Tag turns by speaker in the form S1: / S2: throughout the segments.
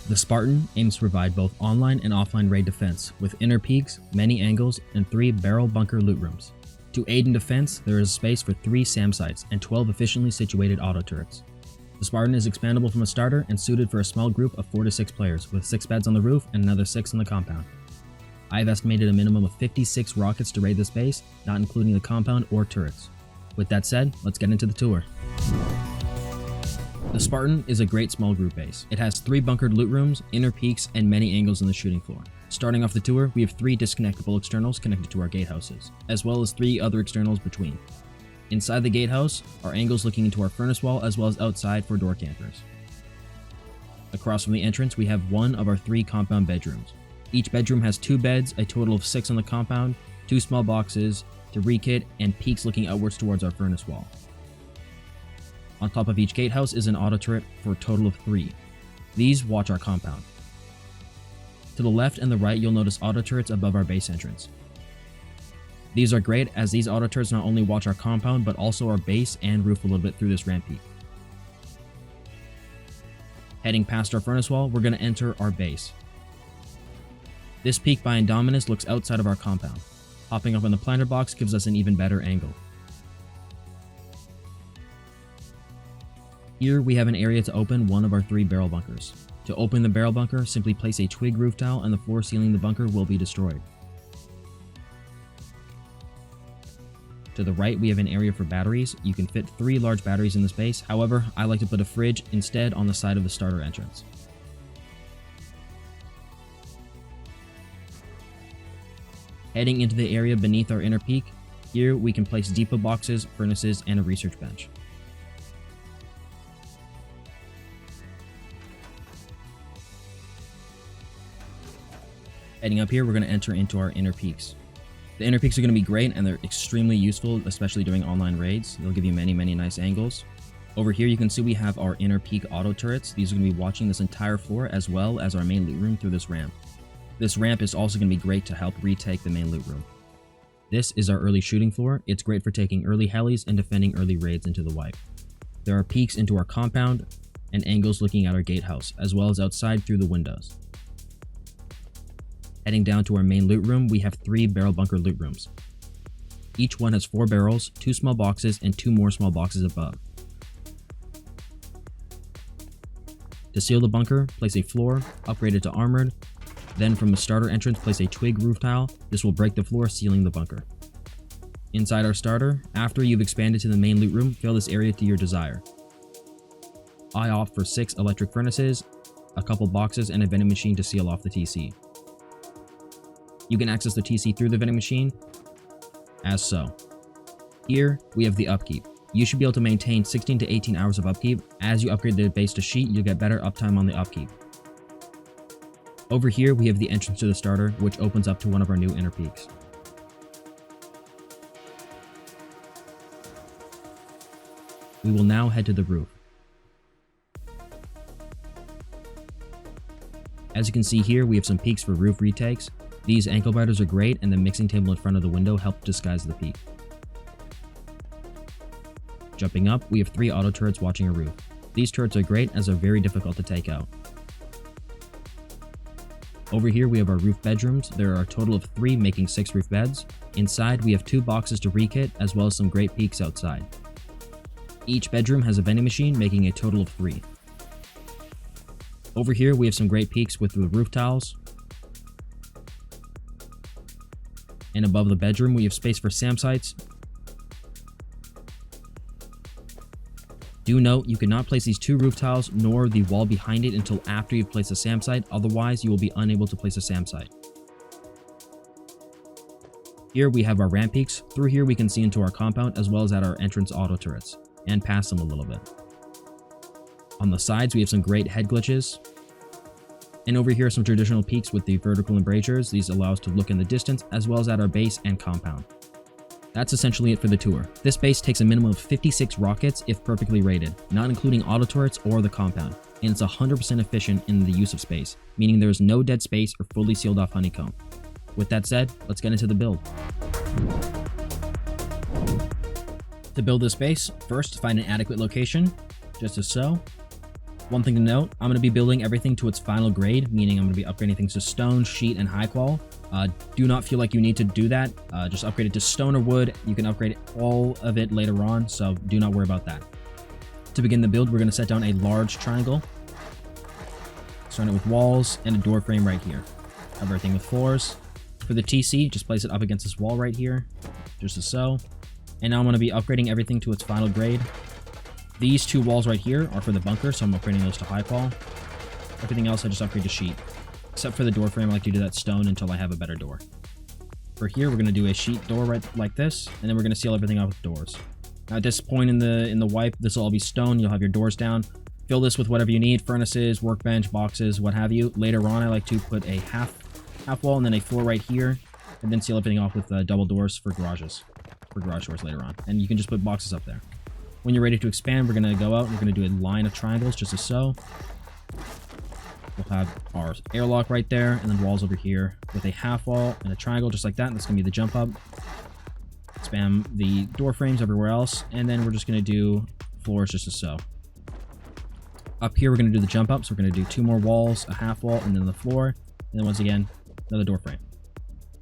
S1: The Spartan aims to provide both online and offline raid defense, with inner peaks, many angles, and 3 barrel bunker loot rooms. To aid in defense, there is space for 3 SAM sites and 12 efficiently situated auto turrets. The Spartan is expandable from a starter and suited for a small group of 4 to 6 players, with 6 beds on the roof and another 6 on the compound. I have estimated a minimum of 56 rockets to raid this base, not including the compound or turrets. With that said, let's get into the tour. The Spartan is a great small group base. It has 3 bunkered loot rooms, inner peaks, and many angles in the shooting floor. Starting off the tour, we have 3 disconnectable externals connected to our gatehouses, as well as 3 other externals between. Inside the gatehouse are angles looking into our furnace wall, as well as outside for door campers. Across from the entrance, we have 1 of our 3 compound bedrooms. Each bedroom has 2 beds, a total of 6 on the compound, 2 small boxes to rekit, and peaks looking outwards towards our furnace wall. On top of each gatehouse is an auto turret for a total of 3. These watch our compound. To the left and the right, you'll notice auto turrets above our base entrance. These are great as these auto turrets not only watch our compound, but also our base and roof a little bit through this ramp peak. Heading past our furnace wall, we're going to enter our base. This peak by Indominus looks outside of our compound. Hopping up on the planter box gives us an even better angle. Here we have an area to open 1 of our 3 barrel bunkers. To open the barrel bunker, simply place a twig roof tile and the floor ceiling the bunker will be destroyed. To the right, we have an area for batteries. You can fit 3 large batteries in this base. However, I like to put a fridge instead on the side of the starter entrance. Heading into the area beneath our inner peak, here we can place depot boxes, furnaces, and a research bench. Heading up here, we're going to enter into our inner peaks. The inner peaks are going to be great and they're extremely useful, especially during online raids. They'll give you many nice angles. Over here, you can see we have our inner peak auto turrets. These are going to be watching this entire floor as well as our main loot room through this ramp. This ramp is also going to be great to help retake the main loot room. This is our early shooting floor. It's great for taking early helis and defending early raids into the wipe. There are peaks into our compound and angles looking at our gatehouse, as well as outside through the windows. Heading down to our main loot room, we have 3 barrel bunker loot rooms. Each one has 4 barrels, 2 small boxes, and 2 more small boxes above. To seal the bunker, place a floor, upgrade it to armored. Then from the starter entrance, place a twig roof tile. This will break the floor, sealing the bunker. Inside our starter, after you've expanded to the main loot room, fill this area to your desire. I opt for 6 electric furnaces, a couple boxes, and a vending machine to seal off the TC. You can access the TC through the vending machine, as so. Here, we have the Upkeep. You should be able to maintain 16 to 18 hours of Upkeep. As you upgrade the base to sheet, you'll get better uptime on the Upkeep. Over here, we have the entrance to the starter, which opens up to one of our new inner peaks. We will now head to the roof. As you can see here, we have some peaks for roof retakes. These ankle biters are great, and the mixing table in front of the window helps disguise the peak. Jumping up, we have 3 auto turrets watching a roof. These turrets are great as they're very difficult to take out. Over here we have our roof bedrooms. There are a total of 3, making 6 roof beds. Inside we have 2 boxes to rekit, as well as some great peaks outside. Each bedroom has a vending machine, making a total of 3. Over here we have some great peaks with the roof tiles. And above the bedroom, we have space for SAM sites. Do note, you cannot place these 2 roof tiles nor the wall behind it until after you've placed a SAM site, otherwise you will be unable to place a SAM site. Here we have our ramp peaks. Through here we can see into our compound as well as at our entrance auto turrets, and past them a little bit. On the sides we have some great head glitches. And over here, some traditional peaks with the vertical embrasures. These allow us to look in the distance, as well as at our base and compound. That's essentially it for the tour. This base takes a minimum of 56 rockets if perfectly rated, not including auto turrets or the compound, and it's 100% efficient in the use of space, meaning there is no dead space or fully sealed off honeycomb. With that said, let's get into the build. To build this base, first find an adequate location, just as so. One thing to note, I'm going to be building everything to its final grade, meaning I'm going to be upgrading things to stone, sheet, and high qual. Do not feel like you need to do that. Just upgrade it to stone or wood. You can upgrade all of it later on, so do not worry about that. To begin the build, we're going to set down a large triangle. Starting with walls and a door frame right here. Cover everything with floors. For the TC, just place it up against this wall right here, just as so. And now I'm going to be upgrading everything to its final grade. These two walls right here are for the bunker, so I'm upgrading those to high qual. Everything else I just upgrade to sheet. Except for the door frame, I like to do that stone until I have a better door. For here, we're going to do a sheet door right like this, and then we're going to seal everything off with doors. Now at this point in the wipe, this will all be stone. You'll have your doors down. Fill this with whatever you need, furnaces, workbench, boxes, what have you. Later on, I like to put a half wall and then a floor right here, and then seal everything off with double doors for garages, for garage doors later on. And you can just put boxes up there. When you're ready to expand, we're going to go out and we're going to do a line of triangles just as so. We'll have our airlock right there, and then walls over here with a half wall and a triangle just like that. And that's going to be the jump up. Spam the door frames everywhere else, and then we're just going to do floors just as so. Up here, we're going to do the jump up, so we're going to do 2 more walls, a half wall, and then the floor, and then once again, another door frame.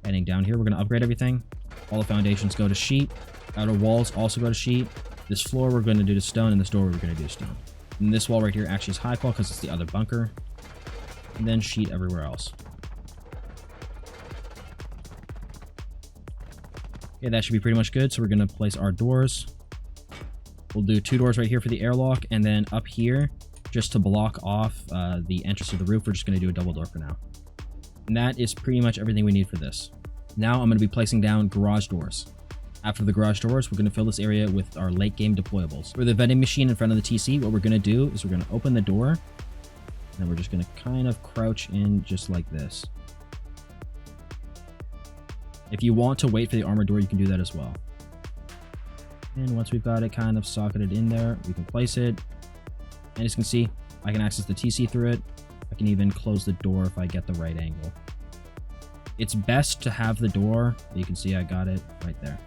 S1: Heading down here, we're going to upgrade everything. All the foundations go to sheet. Outer walls also go to sheet. This floor we're going to do to stone, and this door we're going to do to stone. And this wall right here actually is high qual because it's the other bunker. And then sheet everywhere else. Okay, that should be pretty much good. So we're going to place our doors. We'll do 2 doors right here for the airlock, and then up here, just to block off the entrance to the roof, we're just going to do a double door for now. And that is pretty much everything we need for this. Now I'm going to be placing down garage doors. After the garage doors, we're going to fill this area with our late game deployables. For the vending machine in front of the TC, what we're going to do is we're going to open the door, and then we're just going to kind of crouch in just like this. If you want to wait for the armor door, you can do that as well. And once we've got it kind of socketed in there, we can place it. And as you can see, I can access the TC through it. I can even close the door if I get the right angle. It's best to have the door, you can see I got it right there.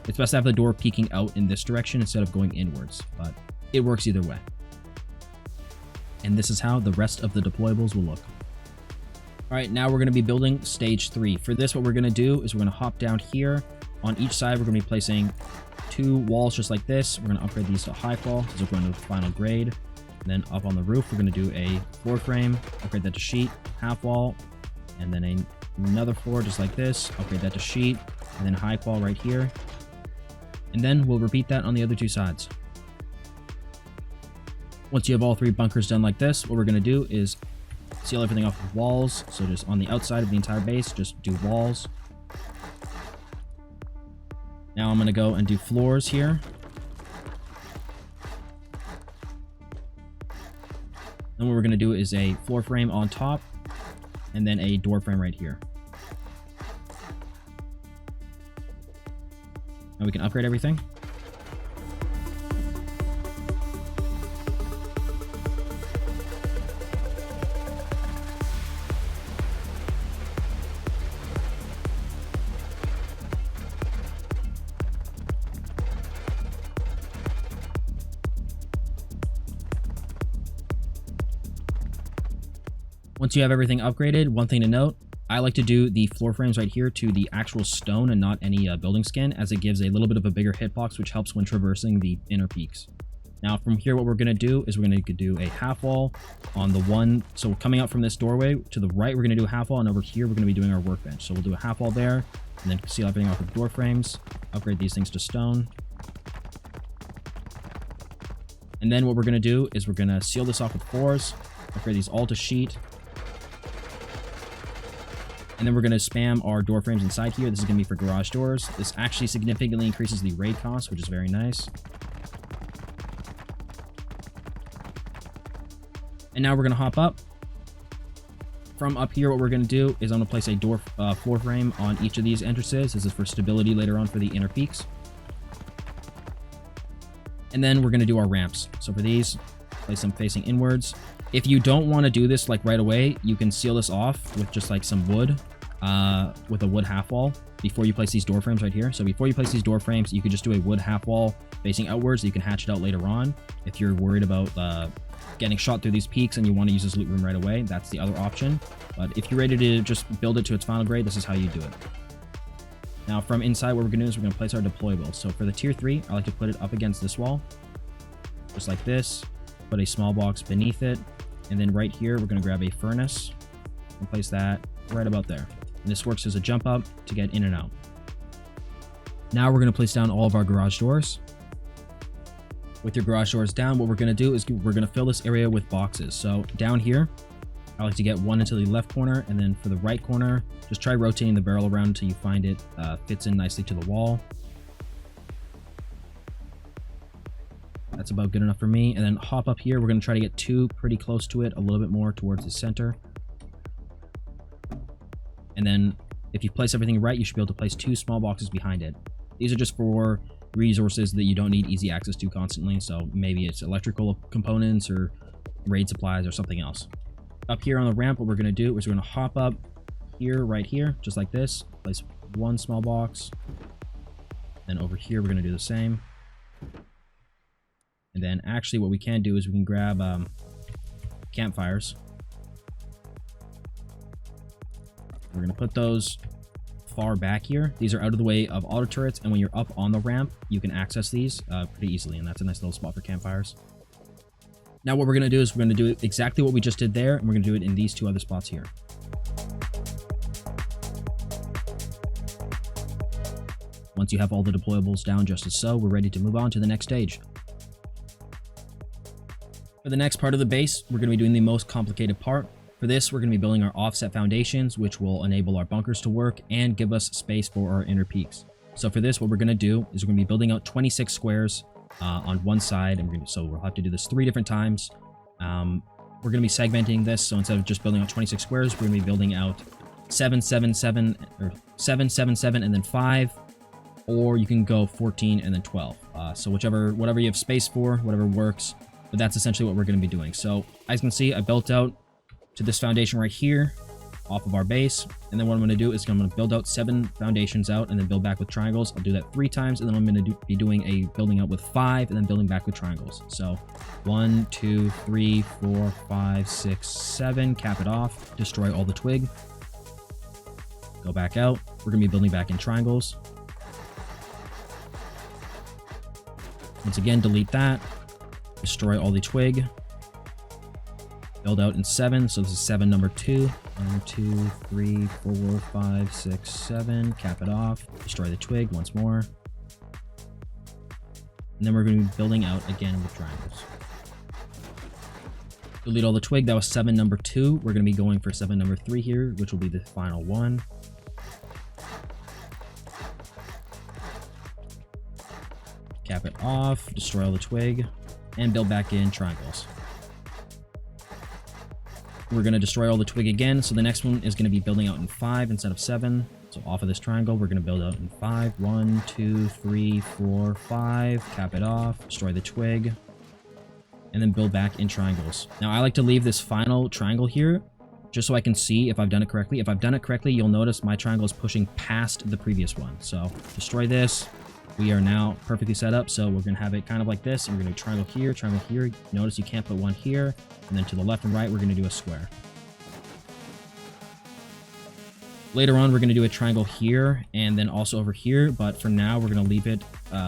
S1: It's best to have the door peeking out in this direction instead of going inwards, but it works either way. And this is how the rest of the deployables will look. All right, now we're going to be building stage 3. For this, what we're going to do is we're going to hop down here. On each side, we're going to be placing 2 walls just like this. We're going to upgrade these to high qual, because we're going to the final grade. And then up on the roof, we're going to do a floor frame, upgrade that to sheet, half wall, and then another floor just like this, upgrade that to sheet, and then high qual right here. And then we'll repeat that on the other 2 sides. Once you have all 3 bunkers done like this, what we're going to do is seal everything off with walls. So just on the outside of the entire base, just do walls. Now I'm going to go and do floors here. And what we're going to do is a floor frame on top, and then a door frame right here. Now we can upgrade everything. Once you have everything upgraded, one thing to note, I like to do the floor frames right here to the actual stone and not any building skin, as it gives a little bit of a bigger hitbox, which helps when traversing the inner peaks. Now from here, what we're going to do is we're going to do a half wall on the one. So coming out from this doorway to the right, we're going to do a half wall, and over here, we're going to be doing our workbench. So we'll do a half wall there, and then seal everything off with door frames, upgrade these things to stone. And then what we're going to do is we're going to seal this off with floors, upgrade these all to sheet. And then we're going to spam our door frames inside here. This is going to be for garage doors. This actually significantly increases the raid cost, which is very nice. And now we're going to hop up. From up here, what we're going to do is I'm going to place a door floor frame on each of these entrances. This is for stability later on for the inner peaks. And then we're going to do our ramps. So for these, place them facing inwards. If you don't want to do this like right away, you can seal this off with just like some wood. with a wood half wall before you place these door frames right here. So before you place these door frames, you could just do a wood half wall facing outwards. You can hatch it out later on if you're worried about getting shot through these peaks and you want to use this loot room right away. That's the other option. But if you're ready to just build it to its final grade, this is how you do it. Now from inside, what we're going to do is we're going to place our deployables. So for the tier 3, I like to put it up against this wall, just like this. Put a small box beneath it, and then right here we're going to grab a furnace and place that right about there. And this works as a jump up to get in and out. Now we're going to place down all of our garage doors. With your garage doors down, what we're going to do is we're going to fill this area with boxes. So down here, I like to get one into the left corner, and then for the right corner, just try rotating the barrel around until you find it fits in nicely to the wall. That's about good enough for me. And then hop up here. We're going to try to get two pretty close to it, a little bit more towards the center. And then if you place everything right, you should be able to place 2 small boxes behind it. These are just for resources that you don't need easy access to constantly. So maybe it's electrical components or raid supplies or something else. Up here on the ramp, what we're going to do is we're going to hop up here, right here, just like this. Place 1 small box. Then over here, we're going to do the same. And then actually what we can do is we can grab campfires. We're going to put those far back here. These are out of the way of auto turrets, and when you're up on the ramp, you can access these pretty easily, and that's a nice little spot for campfires. Now what we're going to do is we're going to do exactly what we just did there, and we're going to do it in these 2 other spots here. Once you have all the deployables down just as so, we're ready to move on to the next stage. For the next part of the base, we're going to be doing the most complicated part. For this, we're going to be building our offset foundations, which will enable our bunkers to work and give us space for our inner peaks. So for this, what we're going to do is we're going to be building out 26 squares on one side, and so we'll have to do this 3 different times. We're going to be segmenting this, so instead of just building out 26 squares, we're going to be building out 7, 7, 7, or 7, 7, 7, and then 5, or you can go 14 and then 12. So whatever you have space for, whatever works, but that's essentially what we're going to be doing. So as you can see, I built out to this foundation right here off of our base, and then what I'm going to do is I'm going to build out 7 foundations out and then build back with triangles. I'll do that 3 times, and then I'm going to be doing a building out with 5 and then building back with triangles. So 1, 2, 3, 4, 5, 6, 7, cap it off, destroy all the twig, go back out. We're going to be building back in triangles. Once again, delete that, destroy all the twig, build out in 7, so this is 7 number 2. 1, 2, 3, 4, 5, 6, 7. Cap it off. Destroy the twig once more. And then we're going to be building out again with triangles. Delete all the twig. That was 7 number 2. We're going to be going for 7 number 3 here, which will be the final one. Cap it off. Destroy all the twig. And build back in triangles. We're going to destroy all the twig again, so the next one is going to be building out in 5 instead of 7. So off of this triangle, we're going to build out in 5. 1, 2, 3, 4, 5. Cap it off, destroy the twig, and then build back in triangles. Now, I like to leave this final triangle here, just so I can see if I've done it correctly. If I've done it correctly, you'll notice my triangle is pushing past the previous one. So destroy this. We are now perfectly set up, so we're going to have it kind of like this, and we're going to triangle here. Notice you can't put one here, and then to the left and right, we're going to do a square. Later on, we're going to do a triangle here, and then also over here, but for now, we're going to leave it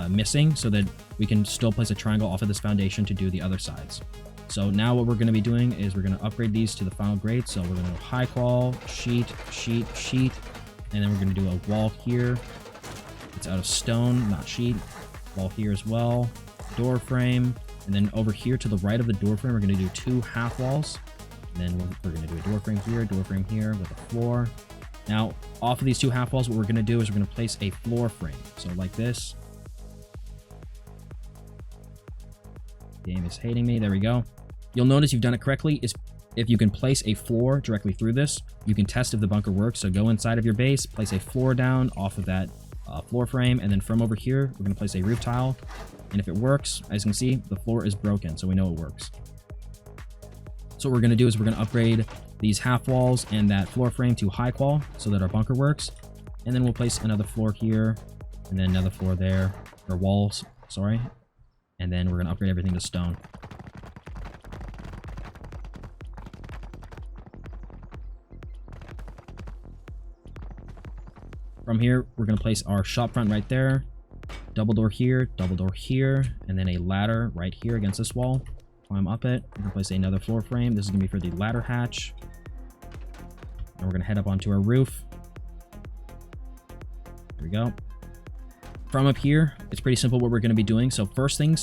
S1: missing, so that we can still place a triangle off of this foundation to do the other sides. So now what we're going to be doing is we're going to upgrade these to the final grade, so we're going to go high qual, sheet, and then we're going to do a wall here. It's out of stone, not sheet. Wall here as well. Door frame. And then over here to the right of the door frame, we're going to do 2 half walls. And then we're going to do a door frame here with a floor. Now, off of these 2 half walls, what we're going to do is we're going to place a floor frame. So like this. Game is hating me. There we go. You'll notice you've done it correctly. If you can place a floor directly through this, you can test if the bunker works. So go inside of your base, place a floor down off of that floor frame, and then from over here we're going to place a roof tile, and if it works, as you can see, the floor is broken, so we know it works. So what we're going to do is we're going to upgrade these half walls and that floor frame to high qual so that our bunker works. And then we'll place another floor here, and then another floor there, or walls, sorry. And then we're going to upgrade everything to stone. From here, we're going to place our shop front right there, double door here, and then a ladder right here against this wall. Climb up it. We're going to place another floor frame. This is going to be for the ladder hatch. And we're going to head up onto our roof. There we go. From up here, it's pretty simple what we're going to be doing. So first thing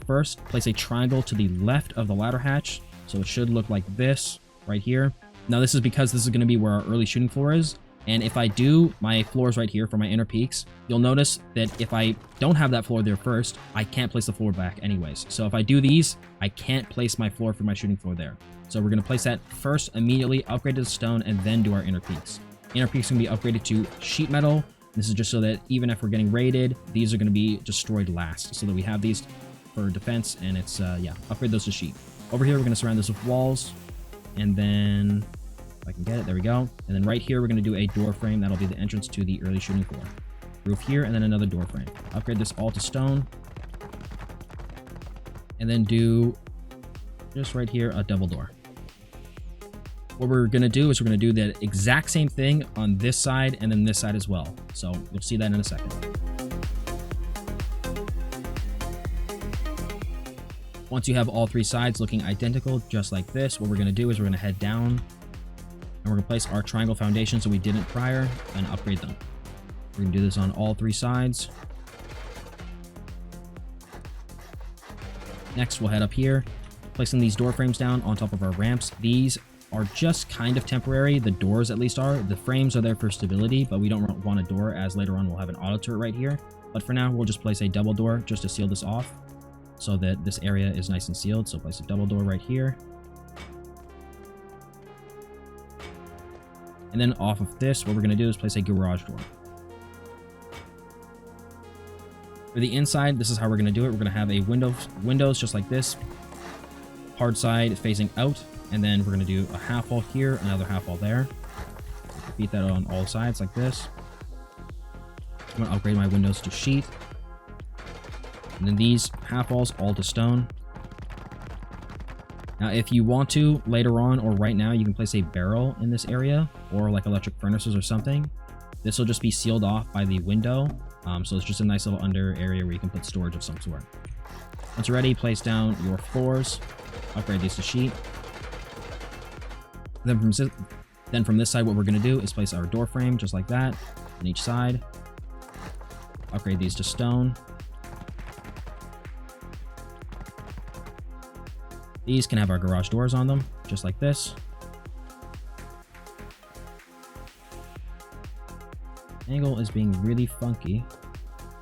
S1: first, place a triangle to the left of the ladder hatch. So it should look like this right here. Now this is because this is going to be where our early shooting floor is. And if I do my floors right here for my inner peaks, you'll notice that if I don't have that floor there first, I can't place the floor back anyways. So if I do these, I can't place my floor for my shooting floor there. So we're going to place that first, immediately, upgrade to the stone, and then do our inner peaks. Inner peaks can be upgraded to sheet metal. This is just so that even if we're getting raided, these are going to be destroyed last. So that we have these for defense, and it's, yeah, upgrade those to sheet. Over here, we're going to surround this with walls, and then... if I can get it, there we go. And then right here, we're going to do a door frame. That'll be the entrance to the early shooting floor. Roof here, and then another door frame. Upgrade this all to stone. And then do, just right here, a double door. What we're going to do is we're going to do the exact same thing on this side and then this side as well. So you'll see that in a second. Once you have all three sides looking identical, just like this, what we're going to do is we're going to head down and we're going to place our triangle foundations that we didn't prior and upgrade them. We're going to do this on all three sides. Next, we'll head up here, placing these door frames down on top of our ramps. These are just kind of temporary. The doors at least are. The frames are there for stability, but we don't want a door, as later on we'll have an auto turret right here. But for now, we'll just place a double door just to seal this off so that this area is nice and sealed. So place a double door right here. And then off of this, what we're going to do is place a garage door. For the inside, this is how we're going to do it. We're going to have a windows just like this. Hard side facing out. And then we're going to do a half wall here, another half wall there. Repeat that on all sides like this. I'm going to upgrade my windows to sheet. And then these half walls all to stone. Now, if you want to, later on or right now, you can place a barrel in this area or like electric furnaces or something. This will just be sealed off by the window. So it's just a nice little under area where you can put storage of some sort. Once you're ready, place down your floors. Upgrade these to sheet. Then from this side, what we're going to do is place our door frame just like that on each side. Upgrade these to stone. These can have our garage doors on them, just like this. Angle is being really funky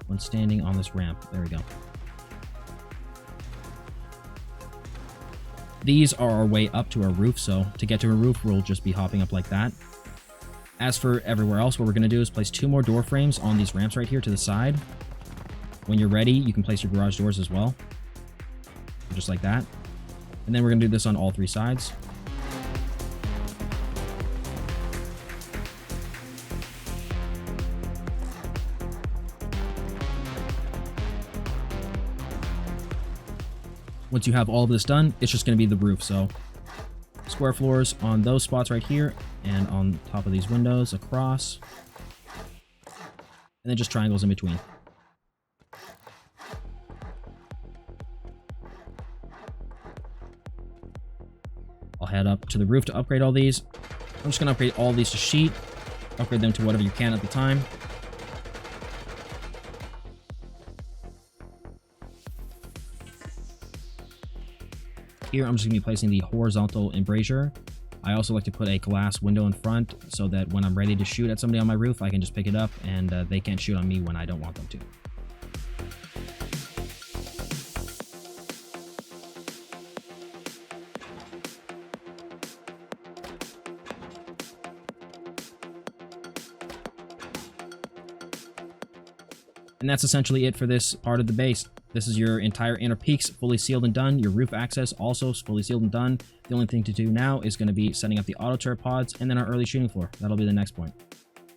S1: when standing on this ramp. There we go. These are our way up to our roof, so to get to a roof, we'll just be hopping up like that. As for everywhere else, what we're going to do is place 2 more door frames on these ramps right here to the side. When you're ready, you can place your garage doors as well. Just like that. And then we're going to do this on all 3 sides. Once you have all of this done, it's just going to be the roof. So square floors on those spots right here and on top of these windows across. And then just triangles in between. I'll head up to the roof to upgrade all these. I'm just going to upgrade all these to sheet. Upgrade them to whatever you can at the time. Here, I'm just going to be placing the horizontal embrasure. I also like to put a glass window in front so that when I'm ready to shoot at somebody on my roof, I can just pick it up and they can't shoot on me when I don't want them to. And that's essentially it for this part of the base. This is your entire inner peaks fully sealed and done. Your roof access also is fully sealed and done. The only thing to do now is going to be setting up the auto turret pods and then our early shooting floor. That'll be the next point.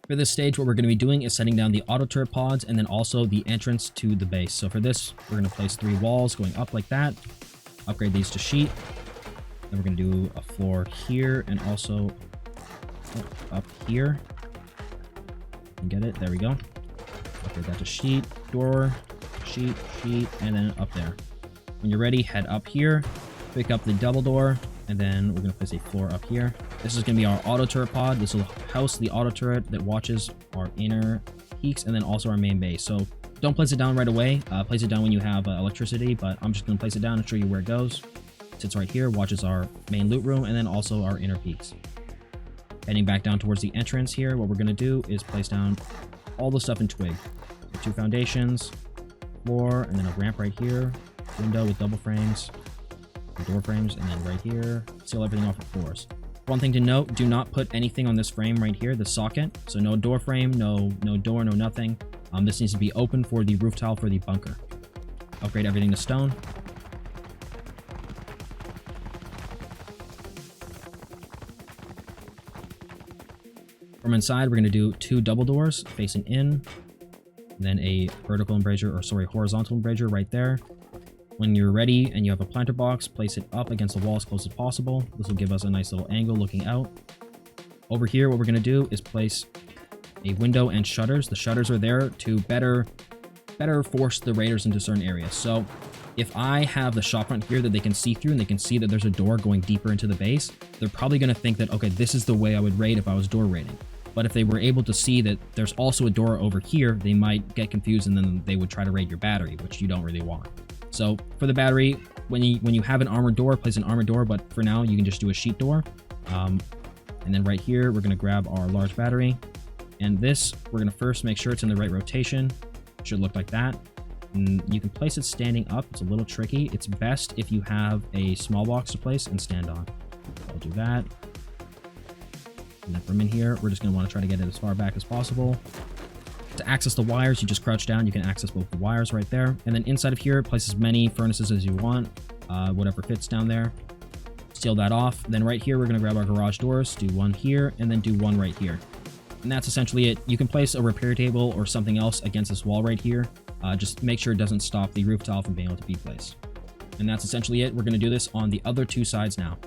S1: For this stage, what we're going to be doing is setting down the auto turret pods and then also the entrance to the base. So for this, we're going to place 3 walls going up like that. Upgrade these to sheet. Then we're going to do a floor here and also up here. And get it? There we go. Upgrade that to sheet, door, sheet, and then up there. When you're ready, head up here, pick up the double door, and then we're going to place a floor up here. This is going to be our auto turret pod. This will house the auto turret that watches our inner peaks and then also our main base. So don't place it down right away. Place it down when you have electricity, but I'm just going to place it down and show you where it goes. It sits right here, watches our main loot room, and then also our inner peaks. Heading back down towards the entrance here, what we're going to do is place down all the stuff in twig. 2 foundations, floor, and then a ramp right here, window with double frames, door frames, and then right here, seal everything off with floors. One thing to note, do not put anything on this frame right here, the socket. So no door frame, no door, no nothing. This needs to be open for the roof tile for the bunker. Upgrade everything to stone. From inside, we're going to do 2 double doors facing in, then a vertical embrasure, or sorry, horizontal embrasure right there. When you're ready and you have a planter box, place it up against the wall as close as possible. This will give us a nice little angle looking out. Over here, what we're going to do is place a window and shutters. The shutters are there to better force the raiders into certain areas. So if I have the shopfront here that they can see through and they can see that there's a door going deeper into the base, they're probably going to think that, okay, this is the way I would raid if I was door raiding. But if they were able to see that there's also a door over here, they might get confused and then they would try to raid your battery, which you don't really want. So for the battery, when you have an armored door, place an armored door, but for now you can just do a sheet door. And then right here, we're going to grab our large battery. And this, we're going to first make sure it's in the right rotation. It should look like that. And you can place it standing up. It's a little tricky. It's best if you have a small box to place and stand on. So I'll do that. And then from in here, we're just going to want to try to get it as far back as possible. To access the wires, you just crouch down. You can access both the wires right there. And then inside of here, place as many furnaces as you want, whatever fits down there. Seal that off. Then right here, we're going to grab our garage doors, do 1 here, and then do 1 right here. And that's essentially it. You can place a repair table or something else against this wall right here. Just make sure it doesn't stop the roof tile from being able to be placed. And that's essentially it. We're going to do this on the other 2 sides now.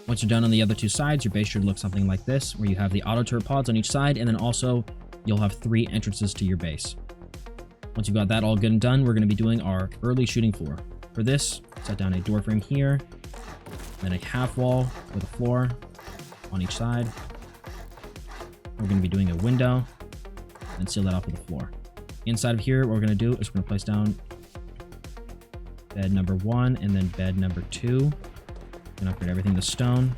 S1: Once you're done on the other 2 sides, your base should look something like this, where you have the auto turret pods on each side, and then also you'll have 3 entrances to your base. Once you've got that all good and done, we're going to be doing our early shooting floor. For this, set down a door frame here, then a half wall with a floor on each side. We're going to be doing a window, and seal that off with a floor. Inside of here, what we're going to do is we're going to place down bed number 1 and then bed number 2. And upgrade everything to stone.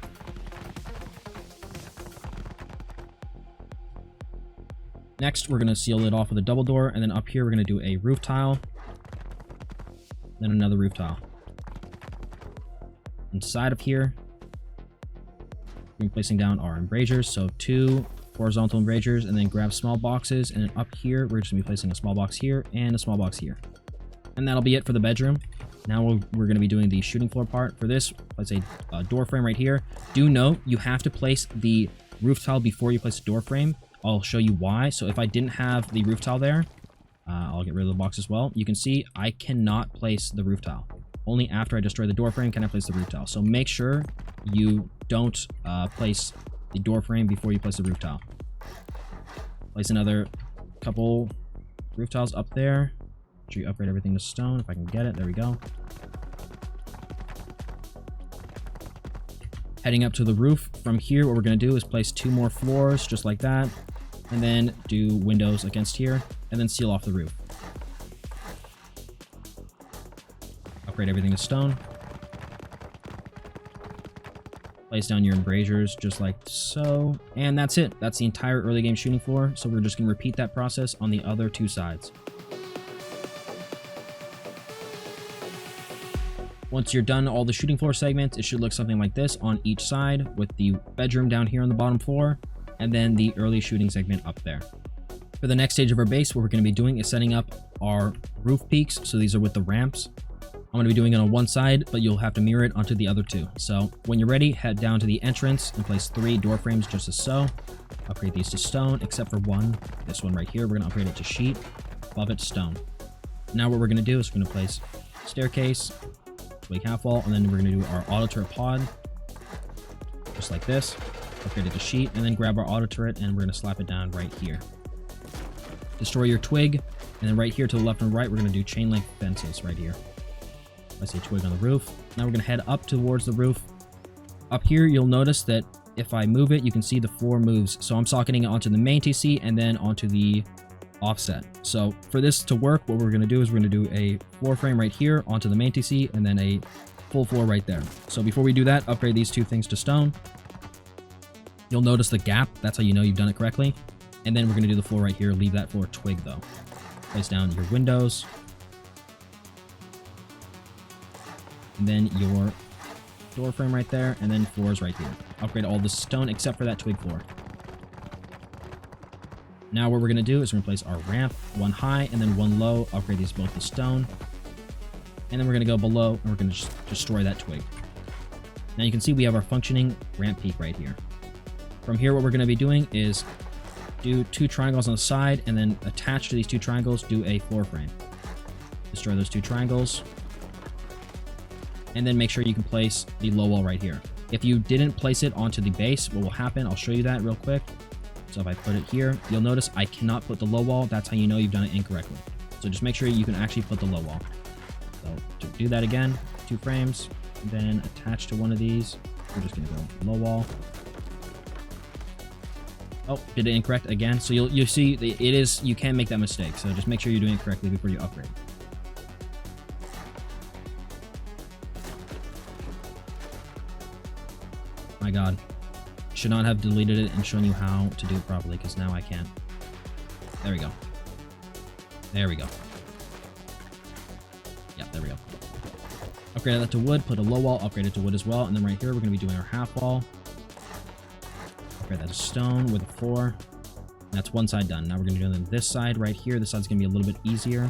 S1: Next, we're going to seal it off with a double door, and then up here we're going to do a roof tile, then another roof tile. Inside of here, we're placing down our embrasures, so 2 horizontal embrasures, and then grab small boxes, and then up here we're just going to be placing a small box here and a small box here. And that'll be it for the bedroom. Now we're going to be doing the shooting floor part. For this, let's say a door frame right here. Do note, you have to place the roof tile before you place the door frame. I'll show you why. So if I didn't have the roof tile there, I'll get rid of the box as well. You can see I cannot place the roof tile. Only after I destroy the door frame can I place the roof tile. So make sure you don't place the door frame before you place the roof tile. Place another couple roof tiles up there. Make sure you upgrade everything to stone if I can get it. There we go. Heading up to the roof. From here, what we're going to do is place 2 more floors just like that, and then do windows against here, and then seal off the roof. Upgrade everything to stone. Place down your embrasures just like so, and that's it. That's the entire early game shooting floor. So we're just going to repeat that process on the other 2 sides. Once you're done all the shooting floor segments, it should look something like this on each side, with the bedroom down here on the bottom floor, and then the early shooting segment up there. For the next stage of our base, what we're going to be doing is setting up our roof peaks. So these are with the ramps. I'm going to be doing it on one side, but you'll have to mirror it onto the other two. So when you're ready, head down to the entrance and place 3 door frames just as so. Upgrade these to stone, except for one. This one right here, we're going to upgrade it to sheet. Above it, stone. Now what we're going to do is we're going to place staircase, twig half wall, and then we're going to do our auto turret pod. Just like this. Upgrade it to sheet, and then grab our auto turret, and we're going to slap it down right here. Destroy your twig, and then right here to the left and right, we're going to do chain link fences right here. I see a twig on the roof. Now we're going to head up towards the roof. Up here, you'll notice that if I move it, you can see the floor moves. So I'm socketing it onto the main TC and then onto the offset. So for this to work, what we're going to do is we're going to do a floor frame right here onto the main TC and then a full floor right there. So before we do that, upgrade these 2 things to stone. You'll notice the gap. That's how you know you've done it correctly. And then we're going to do the floor right here. Leave that floor twig though. Place down your windows. And then your door frame right there. And then floors right here. Upgrade all the stone except for that twig floor. Now what we're going to do is we're going to place our ramp, 1 high and then 1 low. Upgrade these both to stone. And then we're going to go below and we're going to just destroy that twig. Now you can see we have our functioning ramp peak right here. From here, what we're going to be doing is do 2 triangles on the side, and then attached to these 2 triangles, do a floor frame. Destroy those 2 triangles. And then make sure you can place the low wall right here. If you didn't place it onto the base, what will happen, I'll show you that real quick. So if I put it here, you'll notice I cannot put the low wall. That's how you know you've done it incorrectly. So just make sure you can actually put the low wall. So to do that again, 2 frames, and then attach to one of these. We're just going to go low wall. Oh, did it incorrect again. So you'll see it is, you can make that mistake. So just make sure you're doing it correctly before you upgrade. My God. Should not have deleted it and shown you how to do it properly, because now I can't. There we go. There we go. Yeah, there we go. Upgrade that to wood, put a low wall, upgrade it to wood as well. And then right here, we're going to be doing our half wall. Upgrade that to stone with a floor. And that's one side done. Now we're going to do this side right here. This side's going to be a little bit easier.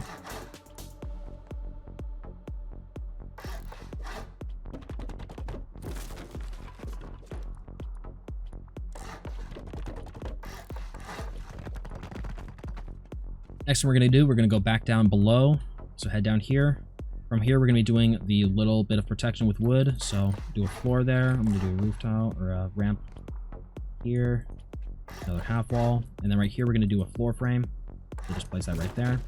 S1: Next thing we're going to do, we're going to go back down below. So head down here. From here, we're going to be doing the little bit of protection with wood. So do a floor there. I'm going to do a roof tile or a ramp here. Another half wall. And then right here, we're going to do a floor frame. So just place that right there.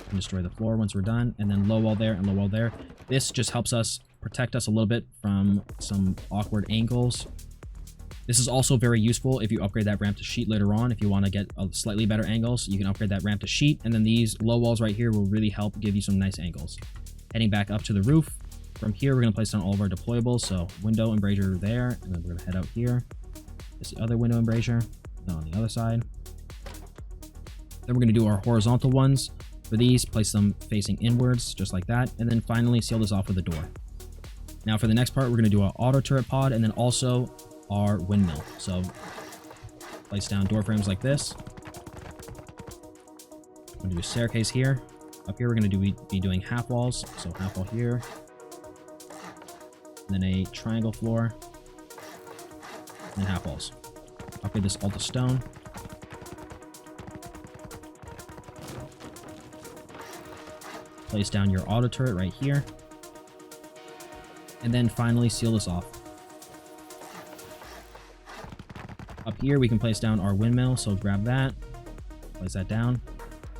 S1: And destroy the floor once we're done. And then low wall there and low wall there. This just helps us protect us a little bit from some awkward angles. This is also very useful if you upgrade that ramp to sheet later on. If you want to get a slightly better angles, you can upgrade that ramp to sheet. And then these low walls right here will really help give you some nice angles. Heading back up to the roof. From here, we're going to place down all of our deployables. So window embrasure there. And then we're going to head out here. There's the other window embrasure. Now on the other side. Then we're going to do our horizontal ones. For these, place them facing inwards, just like that. And then finally seal this off with a door. Now for the next part, we're going to do our auto turret pod and then also our windmill. So place down door frames like this. I'm going to do a staircase here. Up here, we're going to be doing half walls. So half wall here. And then a triangle floor. And half walls. Upgrade this all to stone. Place down your auto turret right here. And then finally seal this off. Up here, we can place down our windmill, so grab that, place that down,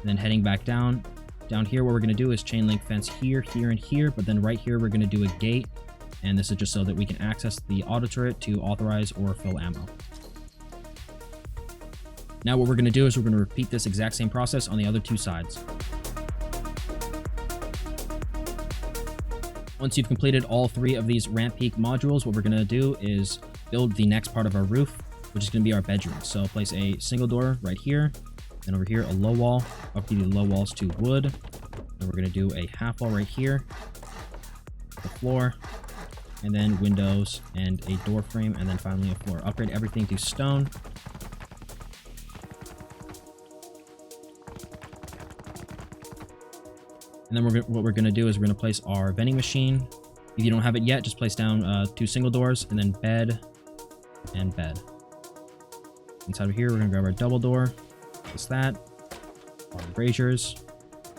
S1: and then heading back down. Down here, what we're going to do is chain link fence here, here, and here, but then right here, we're going to do a gate, and this is just so that we can access the auto turret to authorize or fill ammo. Now what we're going to do is we're going to repeat this exact same process on the other 2 sides. Once you've completed all 3 of these ramp peak modules, what we're going to do is build the next part of our roof, which is going to be our bedroom. So place a single door right here, and over here a low wall. Upgrade the low walls to wood. And we're going to do a half wall right here, the floor, and then windows and a door frame, and then finally a floor. Upgrade everything to stone. And then what we're going to do is we're going to place our vending machine. If you don't have it yet, just place down 2 single doors, and then bed and bed. Inside of here, we're going to grab our double door, place that, our braziers,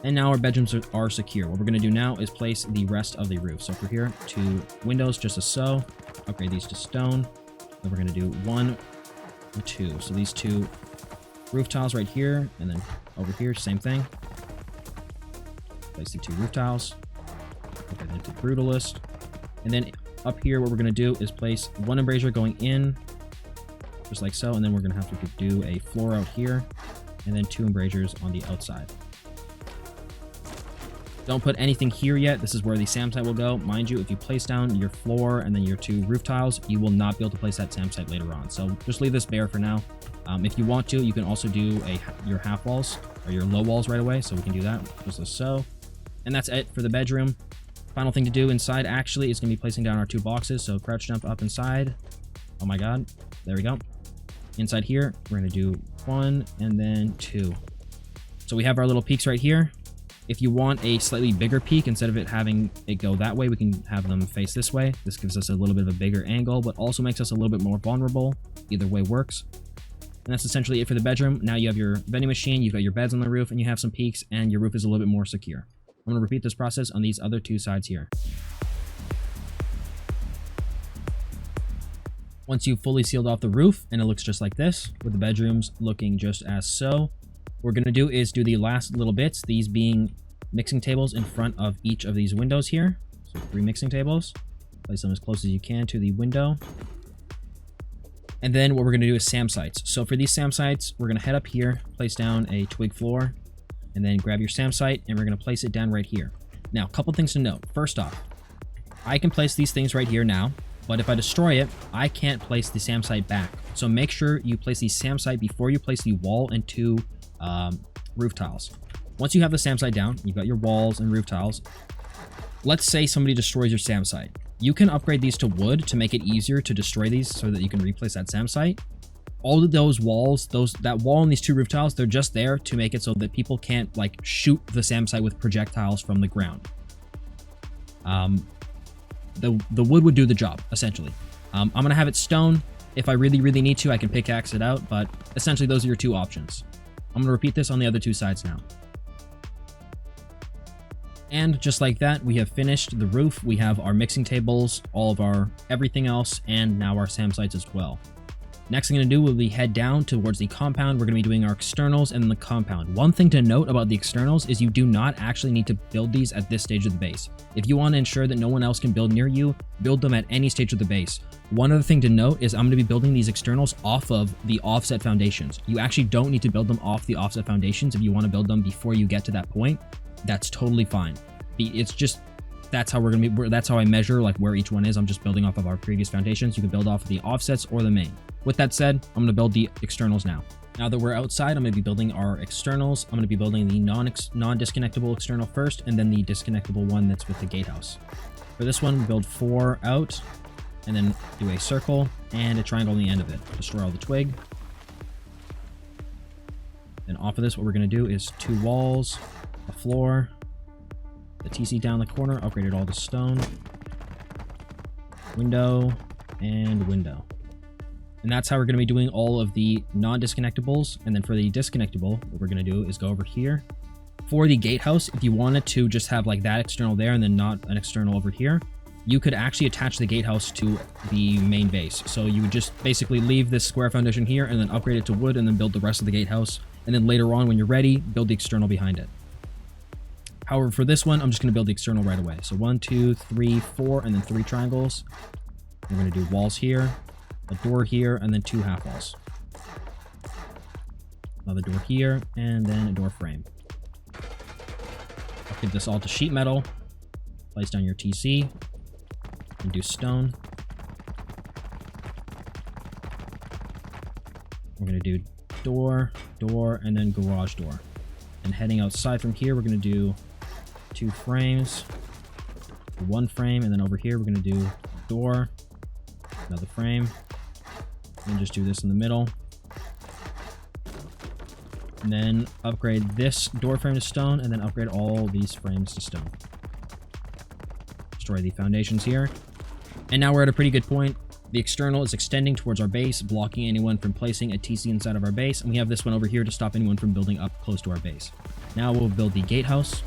S1: and now our bedrooms are secure. What we're going to do now is place the rest of the roof. So for here, 2 windows, just as so. Upgrade these to stone. Then we're going to do 1 and 2. So these 2 roof tiles right here, and then over here, same thing. Place the 2 roof tiles. Okay, then to brutalist. And then up here, what we're going to do is place 1 embrasure going in, just like so. And then we're going to have to do a floor out here, and then 2 embrasures on the outside. Don't put anything here yet. This is where the SAM site will go. Mind you, if you place down your floor and then your 2 roof tiles, you will not be able to place that SAM site later on. So just leave this bare for now. If you want to, you can also do your half walls or your low walls right away. So we can do that just as so. And that's it for the bedroom. Final thing to do inside actually is going to be placing down our 2 boxes. So crouch jump up inside. Oh my God. There we go. Inside here, we're going to do 1 and then 2. So we have our little peaks right here. If you want a slightly bigger peak, instead of it having it go that way, we can have them face this way. This gives us a little bit of a bigger angle, but also makes us a little bit more vulnerable. Either way works. And that's essentially it for the bedroom. Now you have your vending machine, you've got your beds on the roof, and you have some peaks, and your roof is a little bit more secure. I'm going to repeat this process on these other 2 sides here. Once you've fully sealed off the roof, and it looks just like this, with the bedrooms looking just as so, what we're going to do is do the last little bits, these being mixing tables in front of each of these windows here. So 3 mixing tables. Place them as close as you can to the window. And then what we're going to do is SAM sites. So for these SAM sites, we're going to head up here, place down a twig floor, and then grab your SAM site, and we're going to place it down right here. Now, a couple things to note. First off, I can place these things right here now, but if I destroy it, I can't place the SAM site back. So make sure you place the SAM site before you place the wall and 2 roof tiles. Once you have the SAM site down, you've got your walls and roof tiles. Let's say somebody destroys your SAM site. You can upgrade these to wood to make it easier to destroy these so that you can replace that SAM site. All of those walls, that wall and these 2 roof tiles, they're just there to make it so that people can't like shoot the SAM site with projectiles from the ground. The wood would do the job, essentially. I'm going to have it stone. If I really need to, I can pickaxe it out, but essentially those are your 2 options. I'm going to repeat this on the other 2 sides now. And just like that, we have finished the roof. We have our mixing tables, all of our everything else, and now our SAM sites as well. Next thing I'm going to do will be head down towards the compound. We're going to be doing our externals and the compound. One thing to note about the externals is you do not actually need to build these at this stage of the base. If you want to ensure that no one else can build near you, build them at any stage of the base. One other thing to note is I'm going to be building these externals off of the offset foundations. You actually don't need to build them off the offset foundations if you want to build them before you get to that point. That's totally fine. It's just that's how that's how I measure like where each one is. I'm just building off of our previous foundations. You can build off of the offsets or the main. With that said, I'm going to build the externals now. Now that we're outside, I'm going to be building our externals. I'm going to be building the non-disconnectable external first, and then the disconnectable one that's with the gatehouse. For this one, we build 4 out, and then do a circle and a triangle on the end of it. Destroy all the twig. Then off of this, what we're going to do is 2 walls, a floor, the TC down the corner, upgrade it all to stone, window, and window. And that's how we're going to be doing all of the non-disconnectables. And then for the disconnectable, what we're going to do is go over here. For the gatehouse, if you wanted to just have like that external there and then not an external over here, you could actually attach the gatehouse to the main base. So you would just basically leave this square foundation here and then upgrade it to wood and then build the rest of the gatehouse. And then later on, when you're ready, build the external behind it. However, for this one, I'm just going to build the external right away. So 1, 2, 3, 4, and then 3 triangles. We're going to do walls here, a door here, and then 2 half walls. Another door here, and then a door frame. I'll give this all to sheet metal. Place down your TC, and do stone. We're going to do door, door, and then garage door. And heading outside from here, we're going to do 2 frames, 1 frame, and then over here, we're going to do a door, another frame, and just do this in the middle. And then upgrade this door frame to stone, and then upgrade all these frames to stone. Destroy the foundations here. And now we're at a pretty good point. The external is extending towards our base, blocking anyone from placing a TC inside of our base, and we have this one over here to stop anyone from building up close to our base. Now we'll build the gatehouse.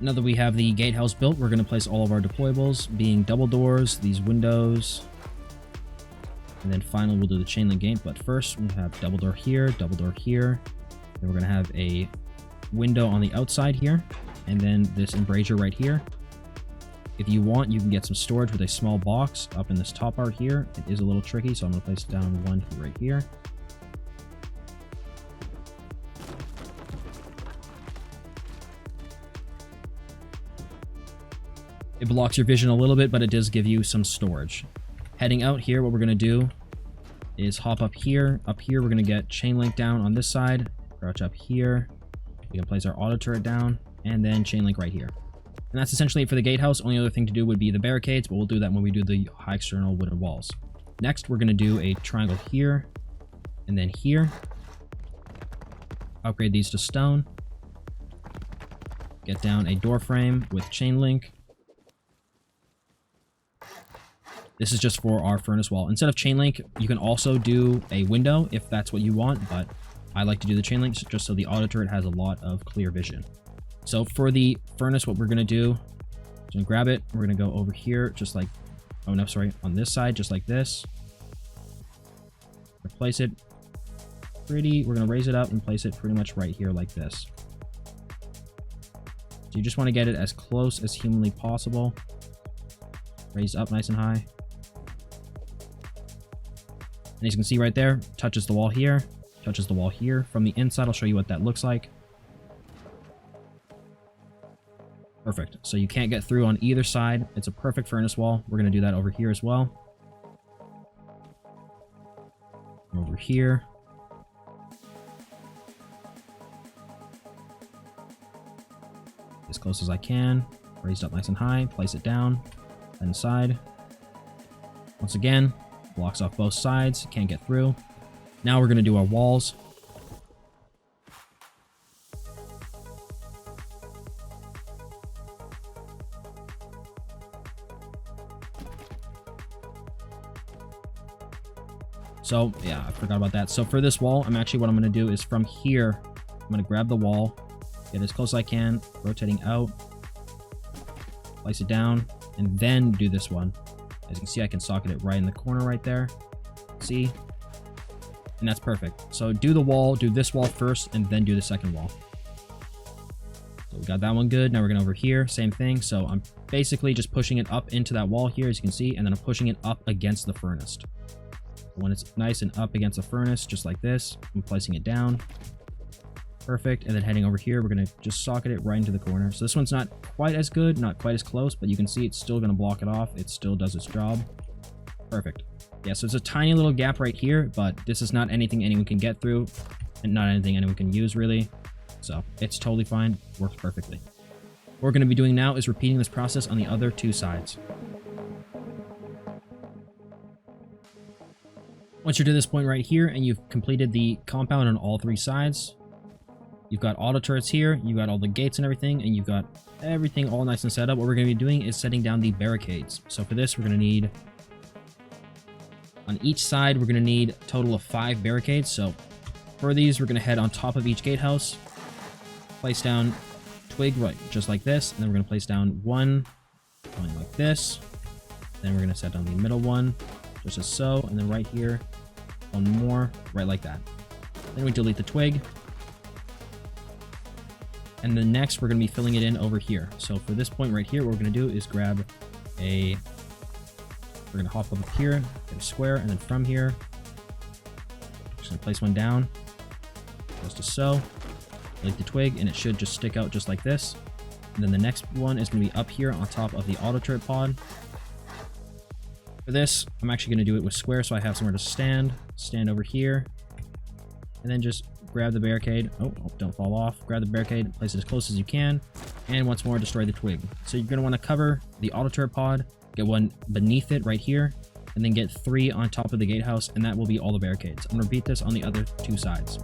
S1: Now that we have the gatehouse built, we're going to place all of our deployables, being double doors, these windows, and then finally we'll do the chain link gate. But first, we have double door here, then we're going to have a window on the outside here, and then this embrasure right here. If you want, you can get some storage with a small box up in this top part here. It is a little tricky, so I'm going to place down one right here. It blocks your vision a little bit, but it does give you some storage. Heading out here, what we're going to do is hop up here. Up here, we're going to get chain link down on this side. Crouch up here. We can place our auto turret down, and then chain link right here. And that's essentially it for the gatehouse. Only other thing to do would be the barricades, but we'll do that when we do the high external wooden walls. Next, we're going to do a triangle here, and then here. Upgrade these to stone. Get down a door frame with chain link. This is just for our furnace wall. Instead of chain link, you can also do a window if that's what you want, but I like to do the chain link just so the auto turret has a lot of clear vision. So for the furnace, what we're going to do, we're going to grab it. We're going to go over here, just like, oh no, sorry, on this side, just like this. Place it we're going to raise it up and place it pretty much right here like this. So you just want to get it as close as humanly possible. Raise up nice and high. And as you can see right there, touches the wall here, touches the wall here. From the inside, I'll show you what that looks like. Perfect. So you can't get through on either side. It's a perfect furnace wall. We're going to do that over here as well. Over here. As close as I can. Raised up nice and high. Place it down. Inside. Once again, blocks off both sides. Can't get through. Now we're going to do our walls. So, yeah, I forgot about that. So for this wall, what I'm going to do is from here, I'm going to grab the wall, get as close as I can, rotating out, place it down, and then do this one. As you can see, I can socket it right in the corner right there. See? And that's perfect. So do the wall, do this wall first, and then do the second wall. So we got that one good. Now we're going over here, same thing. So I'm basically just pushing it up into that wall here, as you can see, and then I'm pushing it up against the furnace. When it's nice and up against the furnace, just like this, I'm placing it down. Perfect. And then heading over here, we're going to just socket it right into the corner. So this one's not quite as good, not quite as close, but you can see it's still going to block it off. It still does its job. Perfect. Yeah, so it's a tiny little gap right here, but this is not anything anyone can get through, and not anything anyone can use, really. So it's totally fine. Works perfectly. What we're going to be doing now is repeating this process on the other two sides. Once you're to this point right here and you've completed the compound on all three sides, you've got auto turrets here, you've got all the gates and everything, and you've got everything all nice and set up. What we're going to be doing is setting down the barricades. So for this, we're going to need, on each side, we're going to need a total of 5 barricades. So for these, we're going to head on top of each gatehouse, place down twig right, just like this, and then we're going to place down one, going like this. Then we're going to set down the middle one, just as so, and then right here, one more, right like that. Then we delete the twig. And then next, we're going to be filling it in over here. So for this point right here, what we're going to do is grab a, we're going to hop up here, get a square, and then from here, just going to place one down, just as so. like the twig, and it should just stick out just like this. And then the next one is going to be up here on top of the auto turret pod. For this, I'm actually going to do it with square so I have somewhere to stand over here, and then just grab the barricade. Oh, don't fall off. Grab the barricade, place it as close as you can, and once more destroy the twig. So you're going to want to cover the auto turret pod, get one beneath it right here, and then get 3 on top of the gatehouse, and that will be all the barricades. I'm going to repeat this on the other 2 sides.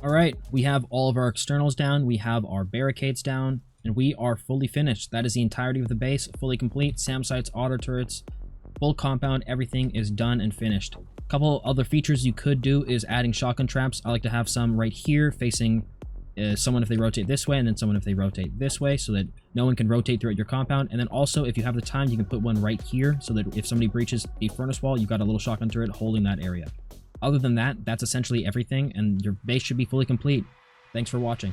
S1: Alright, we have all of our externals down, we have our barricades down, and we are fully finished. That is the entirety of the base, fully complete. SAM sites, auto turrets, full compound, everything is done and finished. A couple other features you could do is adding shotgun traps. I like to have some right here facing someone if they rotate this way, and then someone if they rotate this way, so that no one can rotate throughout your compound. And then also, if you have the time, you can put one right here, so that if somebody breaches a furnace wall, you've got a little shotgun turret holding that area. Other than that, that's essentially everything, and your base should be fully complete. Thanks for watching.